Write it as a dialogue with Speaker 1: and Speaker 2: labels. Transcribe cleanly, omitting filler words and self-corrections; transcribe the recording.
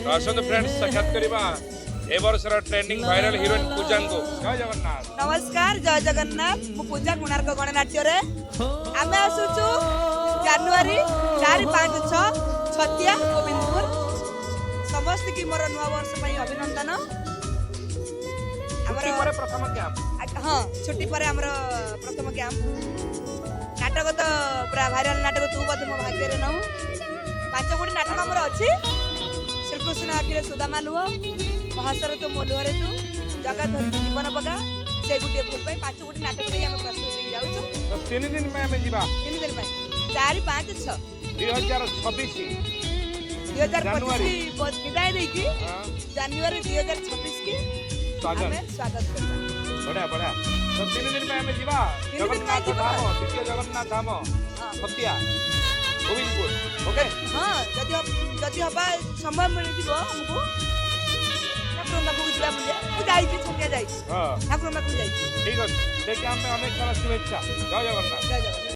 Speaker 1: तो आसନ୍ତୁ फ्रेंड्स साक्षात करबा ए वर्षर ट्रेंडिंग वायरल हीरोइन पूजा को जय जगन्नाथ।
Speaker 2: नमस्कार जय जगन्नाथ मु पूजा कोणार्क गणनाट्य रे आमे आसुचु जनवरी 4 5 6 छतिया गोविंदपुर समस्त की मोर नवा वर्ष पई अभिनंदन।
Speaker 1: छुट्टी पर प्रथम कैंप
Speaker 2: हां छुट्टी पर हमर प्रथम कैंप नाटक तो पूरा वायरल नाटक तू बद मो भाग्य रे नहु 5 कोटी नाटक हमर अछि श्रीकृष्ण आखिरे सुदामा लुह महासर तो मो लुहरे तू जगत धरि जीवन पगा से गुटे फुल पई 5 कोटी नाटक रे हम प्रस्तुत होई जाउ छु।
Speaker 1: तो 3 दिन में हमें जीवा
Speaker 2: 3 दिन में 4 5 6
Speaker 1: 2026
Speaker 2: 2025 विदाय दे की जनवरी 2026 की
Speaker 1: स्वागत
Speaker 2: हमें स्वागत करता
Speaker 1: बढ़िया बढ़िया। तो 3 दिन में हमें जीवा जगन्नाथ धाम द्वितीय जगन्नाथ धाम छतिया गोविंदपुर ओके।
Speaker 2: हां जदि हबा संभव मिल दिबो हमको ठाकुर पाखु जिला बुलिया मु जाई छी छतिया जाई
Speaker 1: हां
Speaker 2: ठाकुर पाखु जाई
Speaker 1: ठीक है। देखिए हमें अनेक सारा शुभेच्छा। जय जगन्नाथ।
Speaker 2: जय जगन्नाथ।